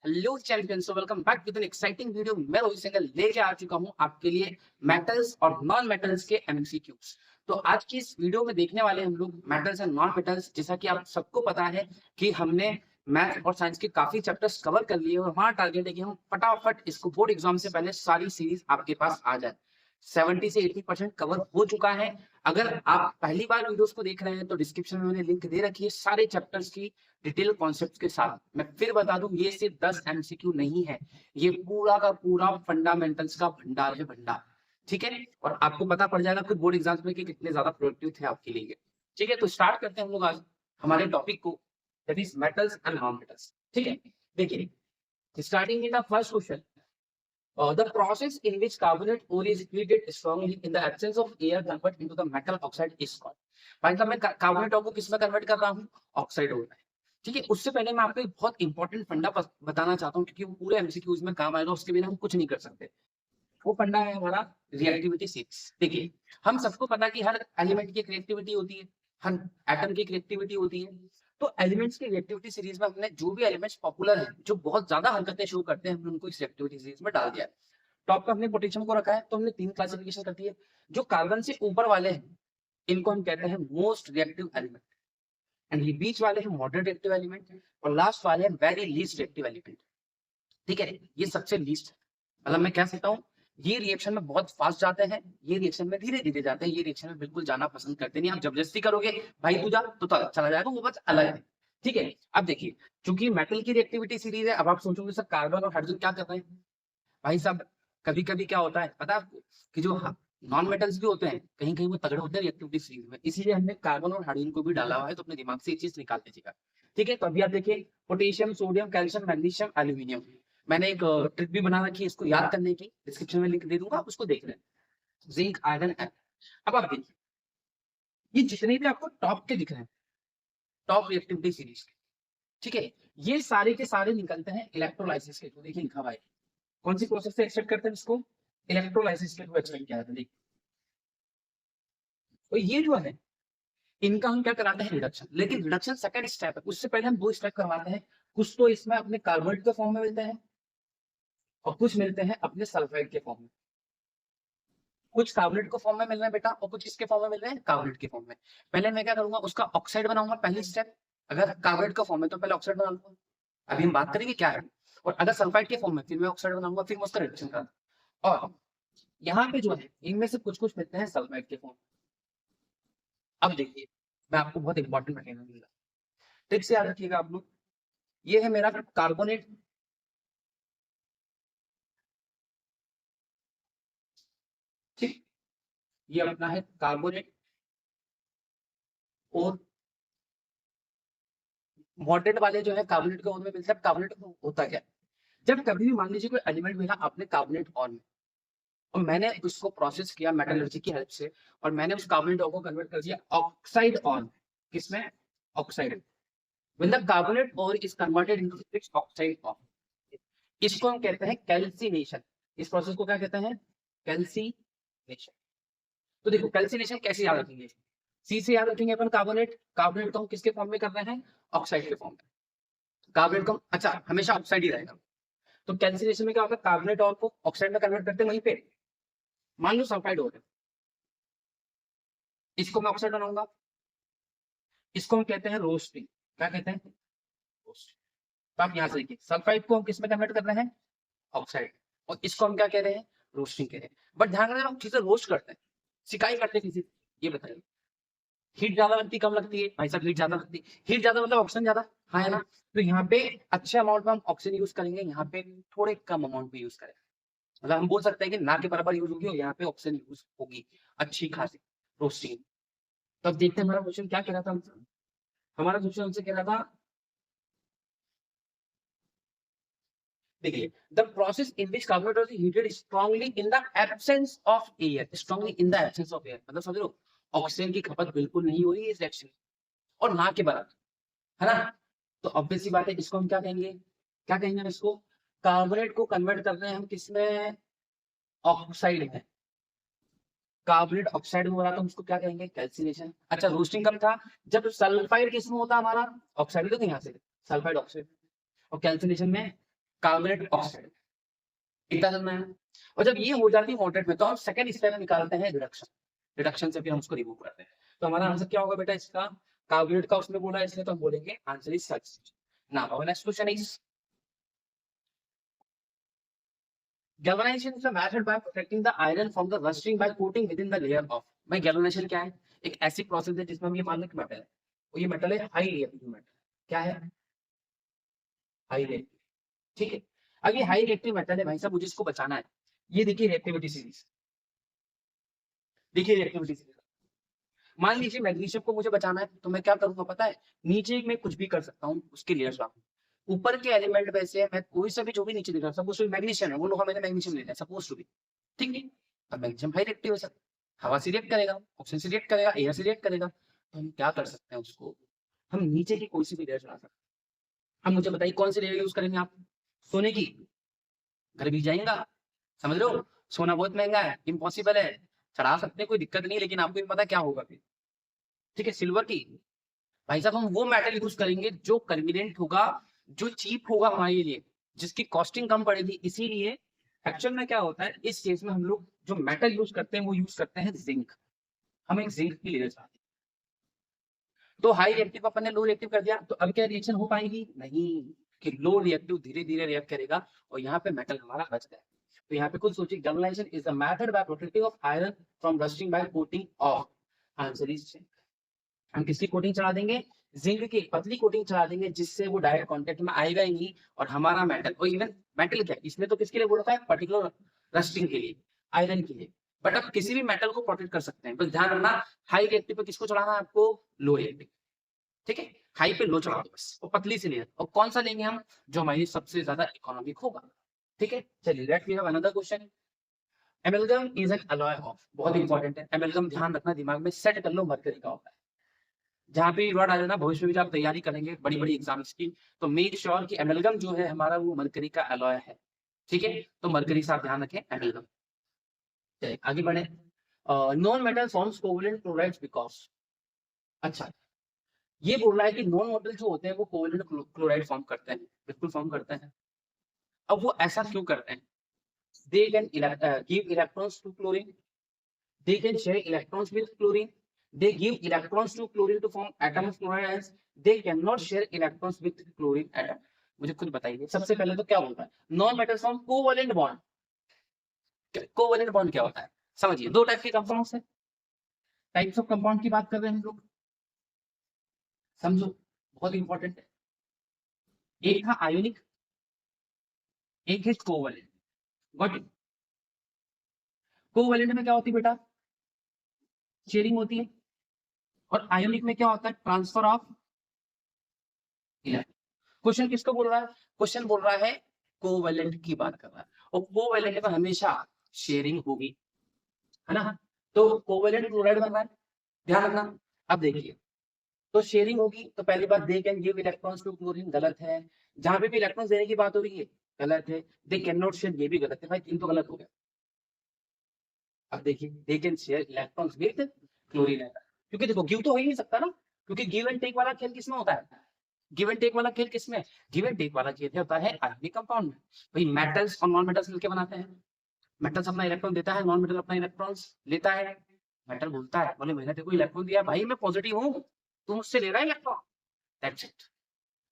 Hello champions, welcome back with an exciting video. मैं रोहित सिंघल लेके आ चुका हूं आपके लिए मेटल्स और नॉन मेटल्स के एमसीक्यूज। तो आज की इस वीडियो में देखने वाले हम लोग मेटल्स एंड नॉन मेटल्स। जैसा कि आप सबको पता है कि हमने मैथ और साइंस के काफी चैप्टर्स कवर कर लिए और हमारा टारगेट है कि हम फटाफट इसको बोर्ड एग्जाम से पहले सारी सीरीज आपके पास आ जाए। 70 से 80% कवर हो चुका है। अगर आप पहली बार वीडियोस को देख रहे हैं तो डिस्क्रिप्शन में मैंने लिंक दे रखी है सारे चैप्टर्स की डिटेल कॉन्सेप्ट के साथ। मैं फिर बता दूं, ये सिर्फ 10 एमसीक्यू नहीं है, ये पूरा का पूरा फंडामेंटल्स का भंडार है, भंडार। ठीक है, और आपको पता पड़ जाएगा फिर बोर्ड एग्जाम्स में कि कितने ज्यादा प्रोडक्टिव थे आपके लिए। ठीक है, तो स्टार्ट करते हैं हम लोग आज हमारे टॉपिक को, that is metals and non metals. ठीक है, देखिए starting with the first question. The process in which carbonate ore is heated strongly in the absence of air convert into the metal oxide is called। भाई साहब, मैं carbonate ore को किस में convert कर रहा हूँ? ऑक्साइड ore में। ठीक है, उससे पहले मैं आपको एक बहुत इंपॉर्टेंट फंडा बताना चाहता हूँ, क्योंकि वो पूरे एमसीक्यूज में काम आएगा, उसके बिना हम कुछ नहीं कर सकते। वो फंडा है हमारा रिएक्टिविटी सीरीज। देखिए, हम सबको पता कि हर एलिमेंट की एक रिएक्टिविटी होती है, हर एटम की एक रिएक्टिविटी होती है। तो एलिमेंट्स की रिएक्टिविटी सीरीज में हमने जो भी एलिमेंट्स पॉपुलर हैं, जो बहुत ज्यादा हरकतें शो करते हैं, हमने उनको इस रिएक्टिविटी सीरीज में डाल दिया है। टॉप पे हमने पोटेशियम को रखा है, तो हमने 3 क्लासिफिकेशन कर दी है। जो कार्बन से ऊपर वाले हैं, इनको हम कहते हैं मोस्ट रिएक्टिव एलिमेंट, एंड ये बीच वाले हैं मॉडरेट रिएक्टिव एलिमेंट, और लास्ट वाले हैं वेरी लीस्ट रिएक्टिव एलिमेंट। ठीक है, ये सबसे लीस्ट है। मतलब मैं कह सकता हूँ, ये रिएक्शन में बहुत फास्ट जाते हैं, ये रिएक्शन में धीरे धीरे जाते हैं, ये रिएक्शन में बिल्कुल जाना पसंद करते नहीं। आप जबरदस्ती करोगे भाई तू जा तो चला जाएगा, वो बात अलग है। ठीक है, अब देखिए, चूंकि मेटल की रिएक्टिविटी सीरीज है, अब आप सोचोगे सर कार्बन और हाइड्रोजन क्या कर रहे हैं? भाई साहब, कभी कभी क्या होता है पता है आपको, कि जो नॉन मेटल्स भी होते हैं, कहीं कहीं वो तगड़े होते हैं रिएक्टिविटी सीरीज में, इसीलिए हमने कार्बन और हाइड्रोजन को भी डाला हुआ है। तो अपने दिमाग से ये चीज निकाल दीजिएगा। ठीक है, तो अभी आप देखिए, potassium, sodium, calcium, magnesium, aluminium. मैंने एक ट्रिक भी बना रखी है इसको याद करने की, डिस्क्रिप्शन में लिंक दे दूंगा, आप उसको देख लें। Zinc, iron, F. अब आप देखिए, ये जितने भी आपको टॉप के दिख रहे हैं, टॉप रिएक्टिविटी सीरीज के, ठीक है, ये सारे के सारे निकलते हैं इलेक्ट्रोलाइसिस के थ्रू। देखिए लिखा हुआ है, कौन सी प्रोसेस से एक्सट्रैक्ट करते हैं इसको? इलेक्ट्रोलाइसिस के थ्रू एक्सट्रैक्ट किया जाता है। तो ये जो है, इनका हम क्या कराते हैं? रिडक्शन। लेकिन रिडक्शन सेकंड स्टेप है, उससे पहले हम 2 स्टेप करवाते हैं। कुछ तो इसमें अपने कार्बोनेट के फॉर्म में मिलते हैं, और कुछ मिलते हैं अपने सल्फाइड के फॉर्म में। कुछ कार्बोनेट के फॉर्म में मिल रहे हैं बेटा, और कुछ किसके फॉर्म में मिल रहे हैं? कार्बोनेट के फॉर्म में। पहले मैं क्या करूंगा, उसका ऑक्साइड बनाऊंगा, पहली स्टेप। अगर कार्बोनेट का फॉर्म है तो पहले ऑक्साइड बना लूंगा, अभी हम बात करेंगे क्या है। और अगर सल्फाइड के फॉर्म में, फिर मैं ऑक्साइड बनाऊंगा, फिर मैं उसका रिडक्शन करूंगा। और यहाँ पे जो है, इनमें से कुछ कुछ मिलते हैं सल्फाइड के फॉर्म। अब देखिए, मैं आपको बहुत इंपॉर्टेंट रखेगा, ट्रिक से याद रखिएगा आप लोग। ये है मेरा कार्बोनेट, ठीक, ये अपना है कार्बोनेट। और मॉडरेट वाले जो है कार्बोनेट के और में मिलता है। कार्बोनेट होता क्या है? जब कभी भी मान लीजिए कोई एलिमेंट मिला आपने कार्बोनेट और में, और मैंने उसको प्रोसेस किया मेटलर्जी की हेल्प से, और मैंने उस कार्बोनेट और को कन्वर्ट कर दिया ऑक्साइड और। किसमें? ऑक्साइड। व्हेन द कार्बोनेट और is converted into six oxide और, इसको हम कहते हैं कैल्सिनेशन। इस प्रोसेस को क्या कहते हैं? कैल्सिनेशन। तो देखो, कैल्सिनेशन कैसे याद रखेंगे? सी से याद रखेंगे अपन कार्बोनेट। कार्बोनेट को हम किसके फॉर्म में कर रहे हैं? ऑक्साइड के फॉर्म में। कार्बोनेट को अच्छा हमेशा ऑक्साइड ही रहेगा। तो कैल्सिनेशन में क्या होगा, कार्बोनेट और को ऑक्साइड में कन्वर्ट करते हैं। वहीं पे मान लो सल्फाइड और है, इसको मैं ऑक्साइड बनाऊंगा, इसको हम कहते हैं रोस्टिंग। क्या कहते हैं? रोस्टिंग। तो आप यहाँ से देखिए, सल्फाइड को हम किस में कन्वर्ट कर रहे हैं? ऑक्साइड। और इसको हम क्या कह रहे हैं? रोस्टिंग कह रहे हैं। बट ध्यान रखना, हम किसे रोस्ट करते हैं, सिकाई करते हैं किसी, ये बताइए। हीट ज्यादा लगती कम लगती है? भाई साहब हीट ज्यादा लगती है। हीट ज्यादा मतलब ऑक्सीजन ज्यादा, हाँ है ना? तो यहाँ पे अच्छे अमाउंट में हम ऑक्सीजन यूज करेंगे, यहाँ पे थोड़े कम अमाउंट में यूज करें। मतलब हम बोल सकते हैं कि ना के बराबर यूज होगी, और यहाँ पे ऑक्सीजन यूज होगी अच्छी खासी रोस्टिंग। तो अब देखते हैं हमारा क्वेश्चन क्या कह रहा था हमसे। हमारा क्वेश्चन हमसे कह रहा था, देखिए, the process in which carbonate is heated strongly in the absence of air. Strongly in the absence of air मतलब समझ लो, ऑक्सीजन की खपत बिल्कुल नहीं हो रही है इस रिएक्शन, और ना के बराबर, है ना? तो ऑब्वियस सी बात है, इसको हम क्या कहेंगे? क्या कहेंगे हम इसको? कार्बोनेट को कन्वर्ट कर रहे हैं हम किसमें? ऑक्साइड में। कार्बोनेट ऑक्साइड में हो रहा था, हम उसको क्या कहेंगे? कैल्सिनेशन। अच्छा, रोस्टिंग कब था? जब सल्फाइड किसमें होता हमारा? ऑक्साइड। तो यहाँ से सल्फाइड ऑक्साइड। और कैल्सिनेशन में कार्बोनेट ऑक्साइड, इतना समझना है। और जब ये हो जाती है मॉडरेट में तो हम सेकंड स्टेप में निकालते हैं रिडक्शन, रिडक्शन से फिर हम उसको रिमूव करते हैं। तो हमारा आंसर क्या होगा बेटा इसका, कार्बोनेट का उसने बोला इसलिए तो हम बोलेंगे answer is such. Now our next question is galvanization is a method by protecting the iron from the rusting by coating within the layer of। भाई galvanization क्या है, एक ऐसी प्रोसेस है जिसमें हम ये मान लो कि मेटल है, और ये मेटल है हाई रिएक्टिव मेटल। क्या है, हाई रिएक्टिव, ठीक है। अब ये हाई रिएक्टिव मेटल है भाई साहब, मुझे इसको बचाना है। ये देखिए रिएक्टिविटी सीरीज, देखिए रिएक्टिविटी सीरीज। मान लीजिए मैग्नीशियम को मुझे बचाना है तो मैं क्या करूंगा पता है, नीचे मैं कुछ भी कर सकता हूँ उसके लेयर्स डालूं। ऊपर के एलिमेंट में से मैं कोई सा भी जो भी नीचे दिख रहा है सपोज मैग्नीशियम है, वो लोग मैंने मैग्नीशियम ले लिया सपोज टू भी, ठीक है। अब मैग्नीशियम हाई रिएक्टिव है सर, हवा से रिएक्ट करेगा, ऑक्सीजन से रिएक्ट करेगा, एयर से रिएक्ट करेगा, तो हम क्या कर सकते हैं उसको, हम नीचे की कोई सी भी लेयर चला सकते हैं। हम मुझे बताइए कौन सी लेयर यूज करेंगे आप, सोने की, घर भी जाएगा, समझ लो सोना बहुत महंगा है, इम्पॉसिबल है, चढ़ा सकते हैं कोई दिक्कत नहीं, लेकिन आपको भी पता क्या होगा फिर, ठीक है। सिल्वर की, भाई साहब हम वो मेटल यूज करेंगे जो कन्वीनियंट होगा, जो चीप होगा हमारे लिए, जिसकी कॉस्टिंग कम पड़ेगी। इसीलिए एक्चुअल में क्या होता है इस केस में हम लोग जो मेटल यूज करते हैं वो यूज करते हैं जिंक। हम एक जिंक की लेयर चाहते हैं, तो हाई रिएक्टिव अपन ने लो रिएक्टिव कर दिया, तो अब क्या रिएक्शन हो पाएगी नहीं, कि लो रिएक्टिव धीरे धीरे रिएक्ट करेगा और यहाँ पे मेटल हमारा बच गया। तो यहाँ पे खुद सोचिए galvanization is the method by protecting of iron from rusting by coating of, answer is zinc. हम किसकी कोटिंग चढ़ा देंगे, जिंक की पतली कोटिंग चढ़ा देंगे, जिससे वो डायरेक्ट कांटेक्ट में आएगा ही नहीं और हमारा मेटल, और इवन मेटल क्या इसमें तो किसके लिए बोला था, पर्टिकुलर रस्टिंग के लिए, आयरन के लिए। बट आप किसी भी मेटल को प्रोटेक्ट कर सकते हैं, बस ध्यान रखना हाई रिएक्टिव पे किसको चढ़ाना है आपको, लो रिएक्टिव, ठीक है। हाई पे लो चढ़ा दो बस, और पतली से लेयर, और कौन सा लेंगे हम, जो हमारी सबसे ज्यादा इकोनॉमिक होगा, ठीक है। चलिए let's we have another question. Amalgam is an alloy of, बहुत इंपॉर्टेंट है एमलगम, ध्यान रखना दिमाग में सेट कर लो, मरकरी का होता है। जहाँ पे वर्ड आ जाना भविष्य में जब आप तैयारी करेंगे बड़ी बड़ी एग्जाम्स की, तो मेक श्योर कि एमलगम जो है हमारा वो मरकरी का अलॉय है, ठीक है। तो मरकरी से आप ध्यान रखें एमलगम। चलिए आगे बढ़े। Non metal forms covalent chlorides because, अच्छा ये बोल रहा है कि नॉन मेटल जो होते हैं वो कोवलेंट क्लोराइड फॉर्म करते हैं, बिल्कुल फॉर्म करते हैं। अब वो ऐसा क्यों करते हैं, they can give electrons to chlorine, they can share electrons with chlorine, they give electrons to chlorine to form atom of chloride ions, they cannot share electrons with chlorine atom। मुझे खुद बताइए सबसे पहले तो क्या होता है, non metal form covalent bond. Covalent bond क्या होता है समझिए, दो टाइप के कंपाउंड्स हैं, टाइप्स ऑफ कंपाउंड की बात कर रहे हैं हम लोग, समझो बहुत इंपॉर्टेंट है। एक था आयोनिक, एक है कोवैलेंट। Got it. कोवैलेंट में क्या होती है बेटा, शेयरिंग होती है, और आयोनिक में क्या होता है, ट्रांसफर ऑफ इलेक्ट्रॉन। क्वेश्चन किसको बोल रहा है, क्वेश्चन बोल रहा है कोवैलेंट की बात कर रहा है, और कोवैलेंट में हमेशा शेयरिंग होगी, है ना। तो कोवैलेंट क्लोराइड बन रहा है, ध्यान रखना। अब देखिए तो शेयरिंग होगी, तो पहली बात they can give electrons to chlorine, गलत है। जहां पे भी इलेक्ट्रॉन्स देने की बात हो रही है गलत है। दे कैन नॉट शेयर, ये भी गलत है भाई, तीन तो गलत हो गया। अब देखिए they can share electrons with chlorine, क्योंकि देखो गिव तो हो ही नहीं सकता ना, क्योंकि गिव एंड टेक वाला खेल किसमें होता है, गिव एंड टेक वाला खेल किसमें, गिव एंड टेक वाला खेल होता है आयोनिक कंपाउंड में। भाई मेटल्स और नॉन मेटल्स मिलकर बनाते हैं, मेटल्स अपना इलेक्ट्रॉन देता है, नॉन मेटल अपना इलेक्ट्रॉन्स लेता है। मेटल बोलता है बोले मैंने तेरे को इलेक्ट्रॉन दिया भाई, मैं पॉजिटिव हूँ, तू मुझसे ले रहा है इलेक्ट्रॉन, दैट्स इट।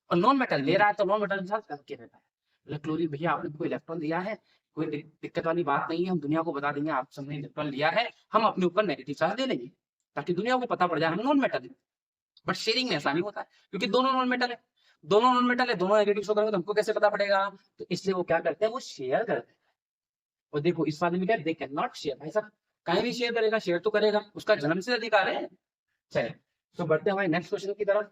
और नॉन मेटल ले रहा है तो नॉन मेटल के साथ करके रहता है, क्लोरीन भैया आपने कोई इलेक्ट्रॉन दिया है, कोई दिक्कत वाली बात नहीं है, हम दुनिया को बता देंगे आप सबने इलेक्ट्रॉन लिया है, हम अपने ऊपर नेगेटिव चार्ज दे लेंगे ताकि दुनिया को पता पड़ जाए हम नॉन मेटल है। बट शेयरिंग में ऐसा नहीं होता है, क्योंकि दोनों नॉन मेटल है, दोनों नॉन मेटल है, दोनों नेगेटिव शो करेंगे तो हमको कैसे पता पड़ेगा, तो इसलिए वो क्या करते हैं, वो शेयर करते हैं। और देखो इस वाले में क्या, दे कैन नॉट शेयर, भाई साहब कहीं भी शेयर करेगा, शेयर तो करेगा, उसका जन्म से अधिकार है। चलिए तो बढ़ते हैं हमारे नेक्स्ट क्वेश्चन की तरफ।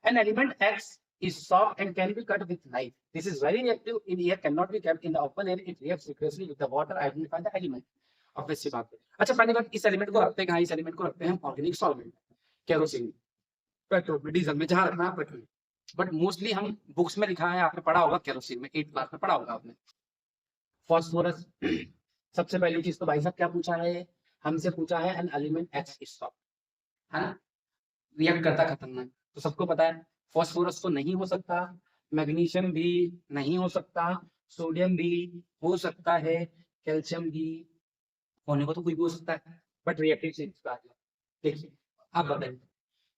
An element x is soft and can be cut with knife. This is very reactive in air, cannot be kept in the open air. It reacts vigorously with the water. Identify the element. अब वैसी बात है। अच्छा पहली बात इस element को रखते हैं कहाँ, इस एलिमेंट को रखते हैं हम organic solvent, kerosene, petrol, diesel में, जहाँ रखना है पेट्रोल। बट मोस्टली हम बुक्स में लिखा है, आपने पढ़ा होगा केरोसिन में, 8th क्लास में पढ़ा होगा आपने। फॉस्फोरस सबसे पहली चीज तो भाई साहब क्या पूछा है, हमसे पूछा है an element x is soft, है ना, रिएक्ट करता खतरनाक, तो सबको पता है फॉस्फोरस तो नहीं हो सकता, मैग्नीशियम भी नहीं हो सकता, सोडियम भी हो सकता है, कैल्शियम भी होने को तो कोई भी हो सकता है, बट रिएक्टिव चीज का है। देखिए आप बताइए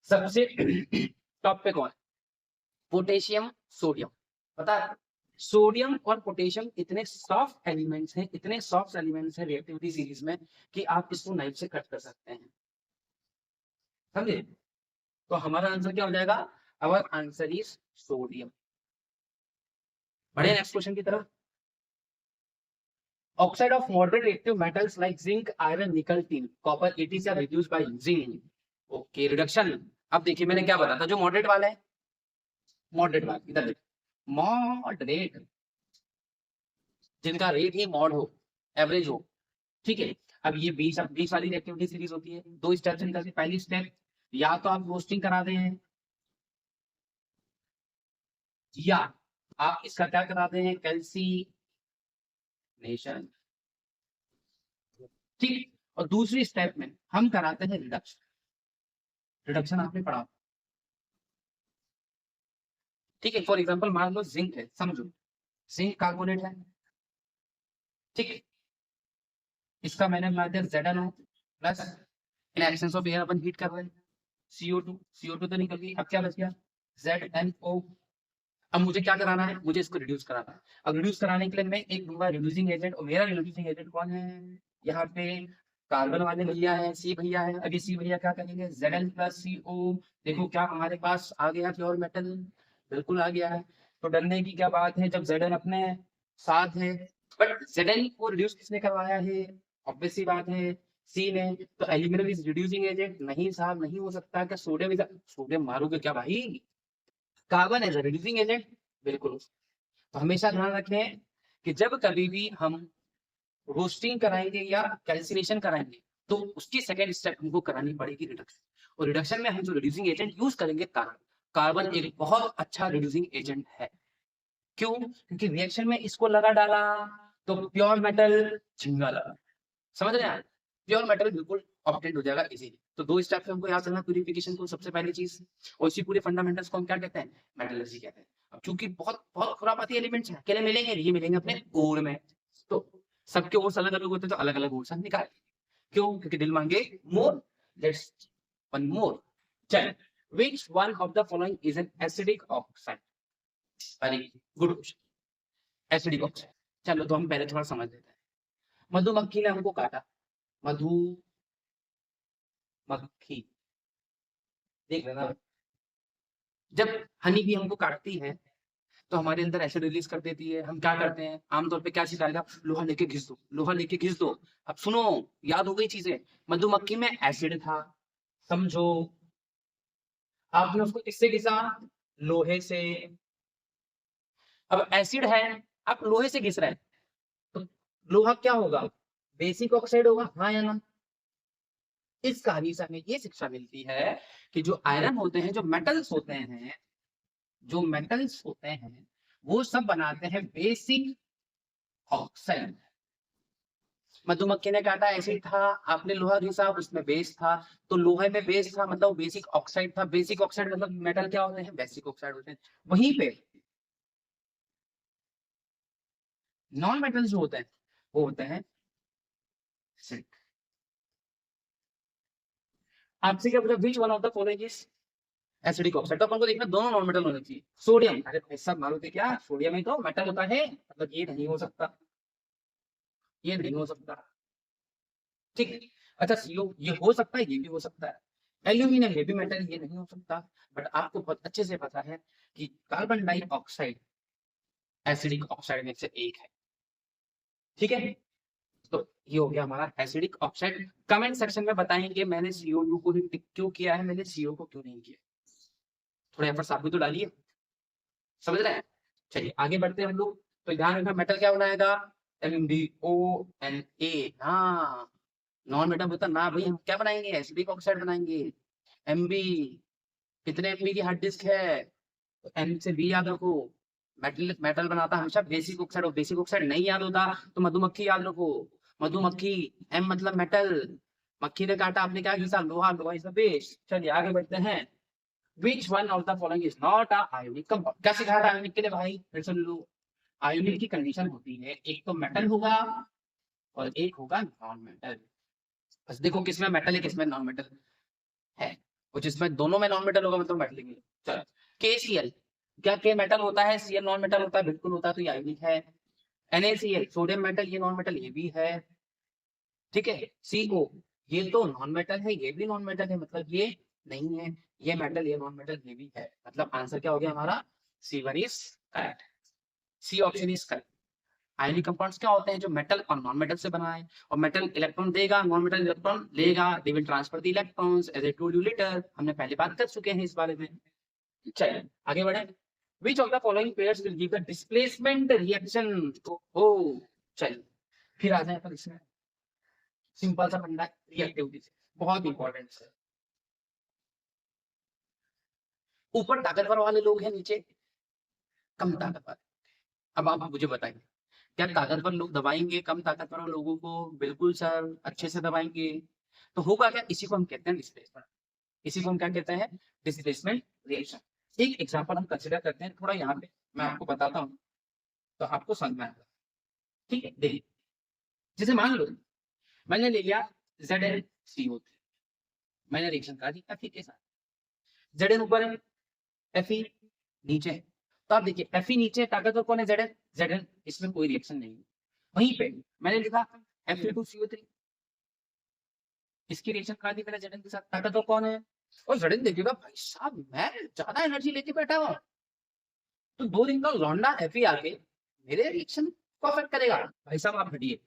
सबसे टॉप पे कौन है? Potassium, sodium. पता है सोडियम और पोटेशियम इतने सॉफ्ट एलिमेंट्स हैं, इतने सॉफ्ट एलिमेंट्स हैं रिएक्टिविटी सीरीज में कि आप इसको नाइफ से कट कर सकते हैं। समझे? तो हमारा आंसर क्या हो जाएगा? Our answer is sodium. बढ़े नेक्स्ट क्वेश्चन की तरफ। Oxide of moderate reactive metals like zinc, iron, nickel, tin, copper, etc are reduced by using. Okay reduction. अब देखिए मैंने क्या बताया था, जो मॉडरेट वाला है, मॉडरेट वाला इधर देखिए, मॉडरेट जिनका रेट ही मॉड हो, एवरेज हो, ठीक है। अब ये 20 वाली रिएक्टिविटी सीरीज होती है, दो स्टेप से निकलती है। पहली स्टेप या तो आप रोस्टिंग करा दें या आप इसका क्या कराते हैं, कैल्सीनेशन, ठीक। और दूसरी स्टेप में हम कराते हैं रिडक्शन। रिडक्शन आपने पढ़ा, ठीक है। फॉर एग्जांपल मान लो जिंक है, समझो जिंक कार्बोनेट है, ठीक है। इसका मैंने मान दिया ZnO plus, in absence of air upon heat कर रहे हैं, CO2 तो निकल गई। अब क्या बच गया, ZnO। अब मुझे क्या कराना है, मुझे इसको रिड्यूस कराना है। अब रिड्यूस कराने के लिए मैं एक दूंगा रिड्यूसिंग एजेंट, और मेरा रिड्यूसिंग एजेंट कौन है, यहाँ पे कार्बन वाले भैया है, C भैया है। अभी C भैया क्या करेंगे, Zn प्लस CO। देखो क्या हमारे पास आ गया प्योर मेटल, बिल्कुल आ गया है। तो डरने की क्या बात है जब Zn अपने साथ है। बट Zn को रिड्यूस किसने करवाया है, ऑब्वियस सी बात है C ने। तो एल्यूमिनियम इज रिड्यूसिंग एजेंट, नहीं साहब नहीं हो सकता। क्या सोडियम इज, सोडियम मारोगे क्या भाई, कार्बन एज रिड्यूसिंग एजेंट, बिल्कुल। तो हमेशा ध्यान रखें कि जब कभी भी हम रोस्टिंग कराएंगे या कैल्सिनेशन कराएंगे तो उसकी सेकेंड स्टेप हमको करानी पड़ेगी रिडक्शन। और रिडक्शन में हम जो रिड्यूसिंग एजेंट यूज करेंगे कार्बन, कार्बन एक बहुत अच्छा रिड्यूसिंग एजेंट है। क्यों? क्योंकि रिएक्शन में इसको लगा डाला तो प्योर मेटल झिंगा लगा। समझ रहे हैं? प्योर मेटल बिल्कुल ऑब्टेन हो जाएगा इजीली। तो दो स्टेप से हमको याद रखना प्यूरिफिकेशन को, सबसे पहली चीज। और इसी पूरे फंडामेंटल्स को हम क्या कहते हैं, मेटलर्जी कहते हैं। अब चूंकि बहुत बहुत खुरापाती एलिमेंट्स हैं, अकेले मिलेंगे, ये मिलेंगे अपने ओर में, तो सबके ओर्स अलग अलग होते हैं, तो अलग अलग ओर्स हम निकाल। क्यों? क्योंकि दिल मांगे मोर, लेट्स वन मोर। चल, which one of the following is an acidic oxide? Very good question, acidic oxide. चलो तो हम पहले थोड़ा समझ लेते हैं। मधुमक्खी ने हमको काटा, मधुमक्खी, देख लेना, जब हनी भी हमको काटती है तो हमारे अंदर एसिड रिलीज कर देती है। हम क्या करते हैं आमतौर पे, क्या सिखाएगा, लोहा लेके घिस दो, लोहा लेके घिस दो। अब सुनो, याद हो गई चीजें, मधुमक्खी में एसिड था, समझो। आपने उसको किससे घिसा, लोहे से। अब एसिड है, आप लोहे से घिस रहे हैं, तो लोहा क्या होगा, बेसिक ऑक्साइड होगा, हाँ या ना। इस कहानी से हमें ये शिक्षा मिलती है कि जो आयरन होते हैं, जो मेटल्स होते हैं, जो मेटल्स होते हैं वो सब बनाते हैं बेसिक ऑक्साइड। मधुमक्खी ने काटा, एसिड था, आपने लोहा घिसा, उसमें बेस था, तो लोहे में बेस था मतलब बेसिक ऑक्साइड था। बेसिक ऑक्साइड मतलब मेटल क्या होते हैं, बेसिक ऑक्साइड होते हैं। वहीं पे नॉन मेटल्स जो होते हैं वो होते हैं एसिडिक। आपसे क्या पूछा, which one of the following is acidic oxide? तो अपन को देखना दोनों नॉन मेटल होने चाहिए। सोडियम, अरे भाई साहब मालूम है क्या, सोडियम ही तो मेटल होता है, मतलब ये नहीं हो सकता, ये नहीं हो सकता, ठीक। अच्छा सीओ ये हो सकता है, ये भी हो सकता है। एल्यूमिनियम ये भी मेटल, ये नहीं हो सकता। बट आपको बहुत अच्छे से पता है कि कार्बन डाइऑक्साइड एसिडिक ऑक्साइड में से एक है, ठीक है। तो ये हो गया हमारा एसिडिक ऑक्साइड। कमेंट सेक्शन में बताएंगे मैंने CO2 को ही टिक क्यों किया है, मैंने CO को क्यों नहीं किया। थोड़ा एफर्ट्स आप भी तो डालिए, समझ रहे हैं। चलिए आगे बढ़ते हैं हम लोग। तो ध्यान रखना, मेटल क्या बनाएगा, MbO_Na। हाँ, नॉन मेटल होता ना भाई, हम क्या बनाएंगे, एसिडिक ऑक्साइड बनाएंगे। Mb, कितने MB की हार्ड डिस्क है, तो M से B याद रखो। मेटल मेटल बनाता हमेशा बेसिक ऑक्साइड, और बेसिक ऑक्साइड नहीं याद होता तो मधुमक्खी याद रखो। मधुमक्खी, M मतलब मेटल, मक्खी ने काटा, आपने क्या घिसा, लोहा, लोहा इज द बेस। चलिए आगे बढ़ते हैं। Which one of the following is not a ionic compound. क्या सिखाया था आयोनिक के लिए भाई, फिर सुन लो। आयोनिक की कंडीशन होती है एक तो मेटल होगा और एक होगा नॉन मेटल। बस देखो किसमें मेटल है किसमें नॉन मेटल है, और जिसमें दोनों में नॉन मेटल होगा मतलब मेटल ही है। चलो KCl, क्या के मेटल होता है, Cl नॉन मेटल होता है, बिल्कुल होता है, तो ये आयोनिक है। NaCl सोडियम मेटल, ये नॉन मेटल, ये भी है, ठीक है। CO ये तो नॉन मेटल है, ये भी नॉन मेटल है, मतलब ये नहीं है, ये मेटल, ये नॉन मेटल, ये भी है, मतलब आंसर क्या हो गया हमारा, C1 is correct, C option is correct. Ionic compounds क्या होते हैं, जो मेटल और नॉन मेटल से बना है, और मेटल इलेक्ट्रॉन देगा, नॉन मेटल इलेक्ट्रॉन लेगा, they will transfer the electrons as I told you later, हमने पहले बात कर चुके हैं इस बारे में। चलिए आगे बढ़े। Which of the following pairs will give the displacement reaction? ओ चलिए फिर आ जाए पर इसमें सिंपल सा फंडा रिएक्टिविटी से, बहुत इंपॉर्टेंट है। ऊपर ताकतवर वाले लोग हैं, नीचे कम ताकतवर। अब आप मुझे बताइए, क्या ताकतवर लोग दबाएंगे कम ताकतवर लोगों को? बिल्कुल सर, अच्छे से दबाएंगे। तो होगा क्या, इसी को हम कहते हैं डिस्प्लेसमेंट। इसी को हम क्या कहते हैं, डिस्प्लेसमेंट रिएक्शन। एक एग्जांपल हम कंसीडर करते हैं, थोड़ा यहाँ पे मैं आपको बताता हूँ तो आपको समझ में आएगा, ठीक है। देखिए जैसे मान लो मैंने ले लिया ZnCO3, मैंने रिएक्शन करा दी Fe के साथ, Zn ऊपर है Fe नीचे है, तो आप देखिए Fe नीचे, ताकतवर कौन है, Zn, इसमें कोई रिएक्शन नहीं है। वहीं पे मैंने लिखा Fe2CO3, इसकी रिएक्शन करा दी मैंने Zn के साथ, ताकतवर कौन है, और Zn देखिएगा भाई साहब मैं ज्यादा एनर्जी लेके बैठा हुआ, तो 2 दिन का लौंडा Fe आके मेरे रिएक्शन को अफेक्ट करेगा। भाई साहब आप हटिए,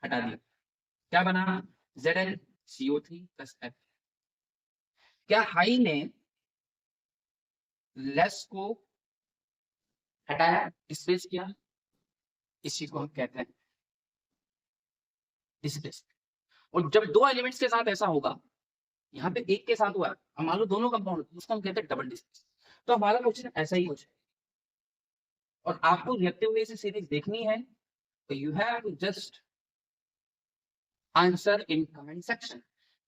हटा दिया, क्या बना ZnCO3 प्लस Fe। क्या हाई ने लेस को हटाया, डिस्प्लेस किया, इसी को हम कहते हैं डिस्प्लेस। और जब 2 एलिमेंट्स के साथ ऐसा होगा, यहाँ पे एक के साथ हुआ है, हम मान लो दोनों कंपाउंड, उसको हम कहते हैं डबल डिस्प्लेस। तो हमारा क्वेश्चन ऐसा ही हो जाए, और आपको रिएक्टिव वे से सीरीज देखनी है तो you have to just answer in comment section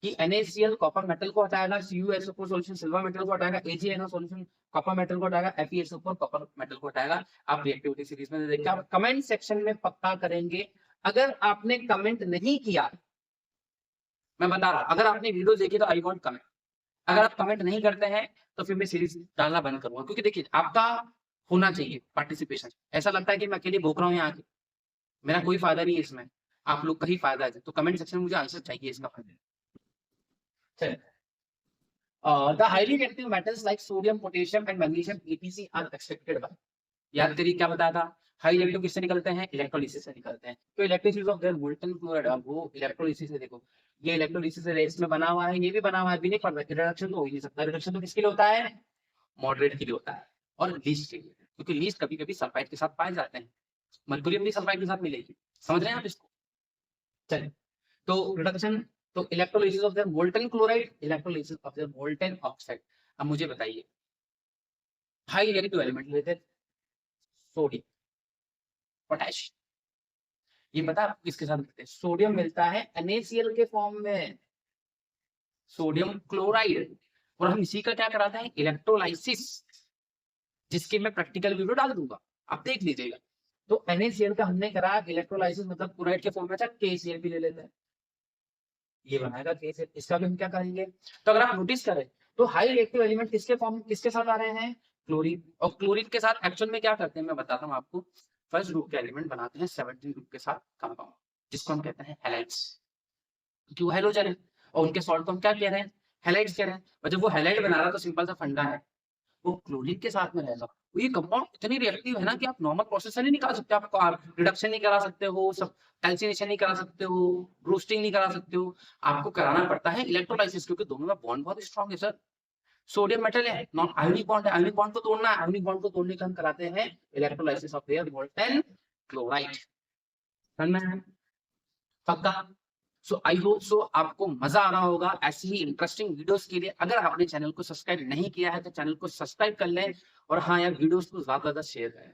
कि NaCl कॉपर मेटल को हटाएगा, CuSO4 सॉल्यूशन सिल्वर मेटल को हटाएगा, AgNO सॉल्यूशन कॉपर मेटल को हटाएगा, FeSO4 कॉपर मेटल को हटाएगा। आप रिएक्टिविटी सीरीज में देखिए, आप कमेंट सेक्शन में पक्का करेंगे। अगर आपने कमेंट नहीं किया, मैं बता रहा हूं, अगर आपने वीडियो देखी तो आई वांट कमेंट, अगर आप कमेंट नहीं करते हैं तो फिर मैं सीरीज डालना बंद करूंगा, क्योंकि देखिए आपका होना चाहिए पार्टिसिपेशन। ऐसा लगता है कि मैं अकेले भोग रहा हूँ यहाँ के, मेरा कोई फायदा नहीं है इसमें, आप लोग का ही फायदा है। तो कमेंट सेक्शन में मुझे आंसर चाहिए इसका फायदा। चलिए the highly reactive metals like sodium, potassium and magnesium EPC are extracted by, याद करिए क्या बताया था, हाई इलेक्ट्रो किससे निकलते हैं, इलेक्ट्रोलिसिस से निकलते हैं। तो electrolysis of their molten chloride, अब वो इलेक्ट्रोलिसिस है, देखो ये इलेक्ट्रोलिसिस रेस में बना हुआ है, ये भी बना हुआ है, भी नहीं पड़ रहा है, रिडक्शन तो हो ही नहीं सकता। रिडक्शन तो किसके लिए होता है, मॉडरेट के लिए होता है, और लीस्ट के लिए, क्योंकि लीस्ट कभी कभी सल्फाइड के साथ पाए जाते हैं, मर्क्यूरियम भी सल्फाइड के साथ मिलेगी, समझ रहे हैं आप इसको। चलिए तो रिडक्शन, तो electrolysis of their molten chloride, electrolysis of their molten oxide. अब मुझे बताइए हाई रिएक्टिव एलिमेंट लेते हैं सोडियम, पोटेशियम, ये बता आपको किसके साथ मिलते हैं, सोडियम मिलता है NaCl के फॉर्म में, सोडियम क्लोराइड, और हम इसी का क्या कराते हैं, इलेक्ट्रोलाइसिस, जिसकी मैं प्रैक्टिकल वीडियो डाल दूंगा, आप देख लीजिएगा। तो NaCl का हमने करा इलेक्ट्रोलाइसिस, मतलब क्लोराइड के फॉर्म में, अच्छा KCl भी ले लेते हैं, ये बनाएगा KCl, इसका भी हम क्या करेंगे। तो अगर आप नोटिस करें तो हाई रिएक्टिव एलिमेंट किसके फॉर्म, किसके साथ आ रहे हैं, क्लोरीन, और क्लोरीन के साथ एक्शन में क्या करते हैं मैं बताता हूँ आपको। फर्स्ट ग्रुप के एलिमेंट बनाते हैं 17 ग्रुप के साथ कंपाउंड, जिसको हम कहते हैं हैलाइड्स, क्यों हैलोजन है, और उनके सॉल्ट को हम क्या कह रहे हैं, हैलाइड्स कह रहे हैं। और जब वो हैलाइड बना रहा है तो सिंपल सा फंडा है, वो क्लोरीन के साथ में रहेगा। तो ये कंपाउंड इतनी रिएक्टिव है ना कि आप नॉर्मल प्रोसेस से नहीं निकाल सकते, आप रिडक्शन नहीं करा सकते हो, सब कैल्सिनेशन नहीं करा सकते हो, रोस्टिंग नहीं करा सकते हो, आपको कराना पड़ता है इलेक्ट्रोलाइसिस, क्योंकि दोनों में बॉन्ड बहुत स्ट्रांग है सर। सोडियम मेटल है, नॉन आयोनिक बॉन्ड है, आयोनिक बॉन्ड को तोड़ना है, आयोनिक बॉन्ड को तोड़ने का हम कराते हैं electrolysis of their molten chloride, समझ में पक्का। सो आई होप सो आपको मजा आ रहा होगा ऐसी ही इंटरेस्टिंग वीडियोस के लिए। अगर आपने चैनल को सब्सक्राइब नहीं किया है तो चैनल को सब्सक्राइब कर लें, और हाँ यार वीडियोस को ज्यादा शेयर करें।